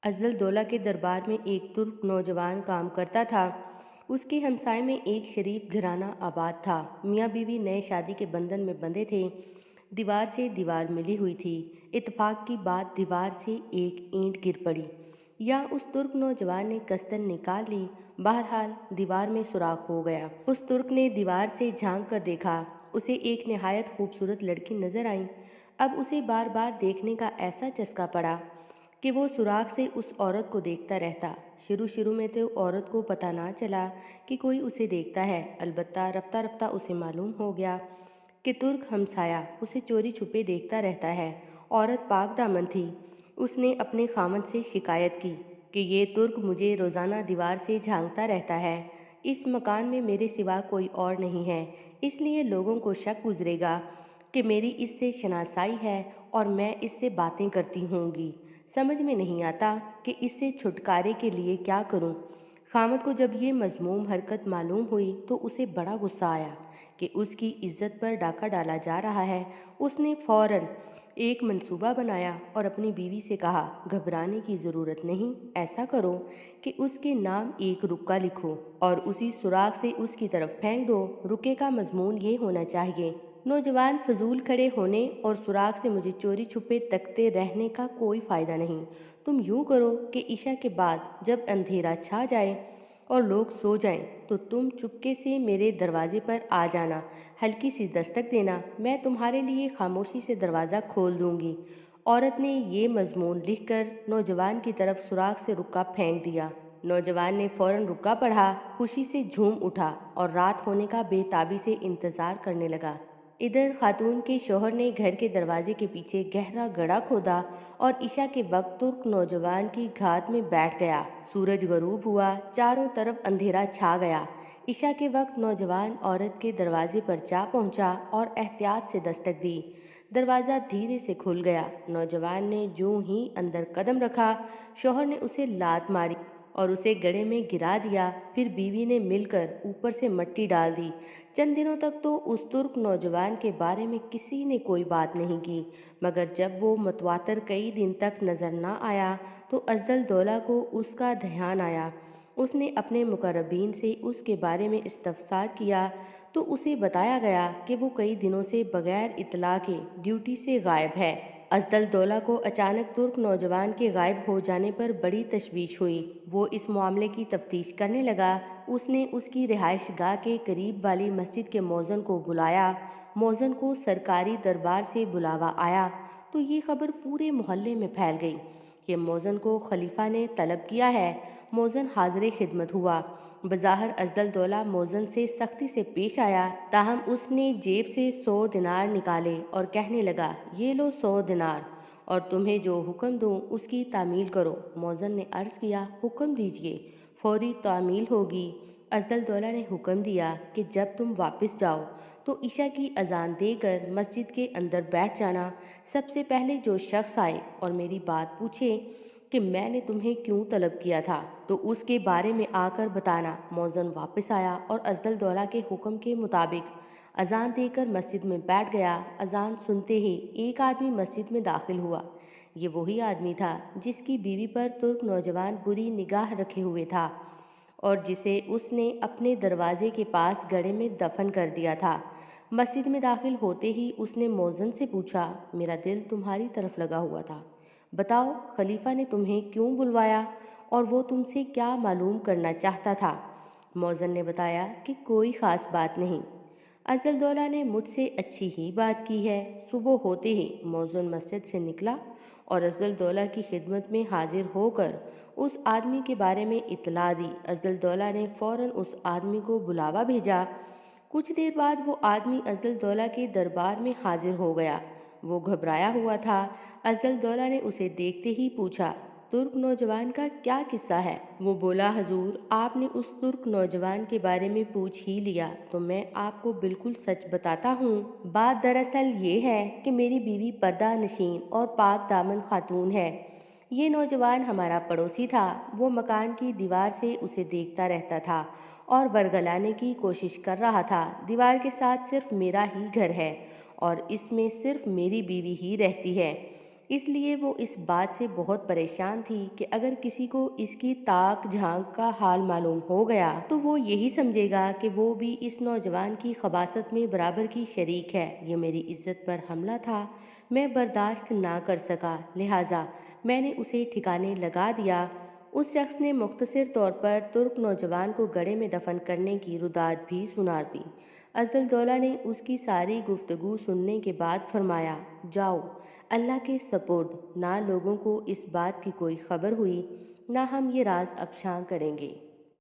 अज़दल के दरबार में एक तुर्क नौजवान काम करता था। उसके हमसाए में एक शरीफ घराना आबाद था। मियाँ बीवी नए शादी के बंधन में बंधे थे। दीवार से दीवार मिली हुई थी। इत्तेफाक की बात, दीवार से एक ईंट गिर पड़ी या उस तुर्क नौजवान ने कस्तन निकाल ली। बहरहाल दीवार में सुराख हो गया। उस तुर्क ने दीवार से झांक कर देखा। उसे एक निहायत खूबसूरत लड़की नजर आई। अब उसे बार बार देखने का ऐसा चस्का पड़ा कि वो सुराग से उस औरत को देखता रहता। शुरू शुरू में तो औरत को पता ना चला कि कोई उसे देखता है, अलबत्ता रफ्ता रफ्ता उसे मालूम हो गया कि तुर्क हमसाया उसे चोरी छुपे देखता रहता है। औरत पाक दामन थी। उसने अपने खामद से शिकायत की कि ये तुर्क मुझे रोज़ाना दीवार से झांकता रहता है। इस मकान में मेरे सिवा कोई और नहीं है, इसलिए लोगों को शक गुजरेगा कि मेरी इससे शनासाई है और मैं इससे बातें करती होंगी। समझ में नहीं आता कि इससे छुटकारे के लिए क्या करूं। खामद को जब ये मजमूम हरकत मालूम हुई तो उसे बड़ा गुस्सा आया कि उसकी इज्जत पर डाका डाला जा रहा है। उसने फौरन एक मंसूबा बनाया और अपनी बीवी से कहा, घबराने की ज़रूरत नहीं, ऐसा करो कि उसके नाम एक रुक्का लिखो और उसी सुराग से उसकी तरफ फेंक दो। रुके का मजमून ये होना चाहिए, नौजवान, फजूल खड़े होने और सुराग से मुझे चोरी छुपे तकते रहने का कोई फ़ायदा नहीं। तुम यूँ करो कि ईशा के बाद जब अंधेरा छा जाए और लोग सो जाएं, तो तुम चुपके से मेरे दरवाजे पर आ जाना, हल्की सी दस्तक देना, मैं तुम्हारे लिए खामोशी से दरवाज़ा खोल दूंगी। औरत ने ये मजमून लिखकर नौजवान की तरफ सुराग से रुक्का फेंक दिया। नौजवान ने फौरन रुक्का पढ़ा, खुशी से झूम उठा और रात होने का बेताबी से इंतज़ार करने लगा। इधर खातून के शोहर ने घर के दरवाजे के पीछे गहरा गड्ढा खोदा और ईशा के वक्त तुर्क नौजवान की घात में बैठ गया। सूरज गरूब हुआ, चारों तरफ अंधेरा छा गया। ईशा के वक्त नौजवान औरत के दरवाजे पर जा पहुंचा और एहतियात से दस्तक दी। दरवाज़ा धीरे से खुल गया। नौजवान ने यूं ही अंदर कदम रखा, शोहर ने उसे लात मारी और उसे गड्ढे में गिरा दिया। फिर बीवी ने मिलकर ऊपर से मिट्टी डाल दी। चंद दिनों तक तो उस तुर्क नौजवान के बारे में किसी ने कोई बात नहीं की, मगर जब वो मतवातर कई दिन तक नजर ना आया तो अज़दल को उसका ध्यान आया। उसने अपने मुकर्रबीन से उसके बारे में इस्तफसार किया तो उसे बताया गया कि वो कई दिनों से बगैर इतला के ड्यूटी से गायब है। अज़दल को अचानक तुर्क नौजवान के गायब हो जाने पर बड़ी तशवीश हुई। वो इस मामले की तफ्तीश करने लगा। उसने उसकी रिहाइश गाह के करीब वाली मस्जिद के मौज़न को बुलाया। मौज़न को सरकारी दरबार से बुलावा आया तो ये खबर पूरे मोहल्ले में फैल गई कि मौज़न को खलीफा ने तलब किया है। मौज़न हाज़िर खिदमत हुआ। बज़ाहिर अज़दल मौज़न से सख्ती से पेश आया, ताहम उसने जेब से 100 दिनार निकाले और कहने लगा, ये लो 100 दिनार और तुम्हें जो हुक्म दूँ उसकी तामील करो। मौज़न ने अर्ज़ किया, हुक्म दीजिए, फौरी तामील होगी। अज़दल ने हुक्म दिया कि जब तुम वापस जाओ तो ईशा की अजान देकर मस्जिद के अंदर बैठ जाना। सबसे पहले जो शख्स आए और मेरी बात पूछे कि मैंने तुम्हें क्यों तलब किया था, तो उसके बारे में आकर बताना। मौज़न वापस आया और अज़दल के हुक्म के मुताबिक अजान देकर मस्जिद में बैठ गया। अजान सुनते ही एक आदमी मस्जिद में दाखिल हुआ। ये वही आदमी था जिसकी बीवी पर तुर्क नौजवान बुरी निगाह रखे हुए था और जिसे उसने अपने दरवाजे के पास गड्ढे में दफन कर दिया था। मस्जिद में दाखिल होते ही उसने मौज़न से पूछा, मेरा दिल तुम्हारी तरफ लगा हुआ था, बताओ खलीफा ने तुम्हें क्यों बुलवाया और वो तुमसे क्या मालूम करना चाहता था। मौज़न ने बताया कि कोई ख़ास बात नहीं, अज़दल ने मुझसे अच्छी ही बात की है। सुबह होते ही मौज़न मस्जिद से निकला और अज़दल की खिदमत में हाजिर होकर उस आदमी के बारे में इतला दी। अज़दल ने फ़ौरन उस आदमी को बुलावा भेजा। कुछ देर बाद वो आदमी अज़दल के दरबार में हाजिर हो गया। वो घबराया हुआ था। अज़दल ने उसे देखते ही पूछा, तुर्क नौजवान का क्या किस्सा है। वो बोला, हजूर, आपने उस तुर्क नौजवान के बारे में पूछ ही लिया तो मैं आपको बिल्कुल सच बताता हूँ। बात दरअसल ये है कि मेरी बीवी पर्दा नशीन और पाक दामन खातून है। ये नौजवान हमारा पड़ोसी था। वो मकान की दीवार से उसे देखता रहता था और वरगलाने की कोशिश कर रहा था। दीवार के साथ सिर्फ मेरा ही घर है और इसमें सिर्फ मेरी बीवी ही रहती है। اس لیے وہ اس بات سے بہت پریشان تھی کہ اگر کسی کو اس کی تاک جھانک کا حال معلوم ہو گیا تو وہ یہی سمجھے گا کہ وہ بھی اس نوجوان کی خباثت میں برابر کی شریک ہے۔ یہ میری عزت پر حملہ تھا، میں برداشت نہ کر سکا، لہٰذا میں نے اسے ٹھکانے لگا دیا۔ اس شخص نے مختصر طور پر ترک نوجوان کو گڑھے میں دفن کرنے کی رداد بھی سنا دی۔ افضل نے اس کی ساری گفتگو سننے کے بعد فرمایا، جاؤ، اللہ کے سپرد، نہ لوگوں کو اس بات کی کوئی خبر ہوئی، نہ ہم یہ راز افشاں کریں گے۔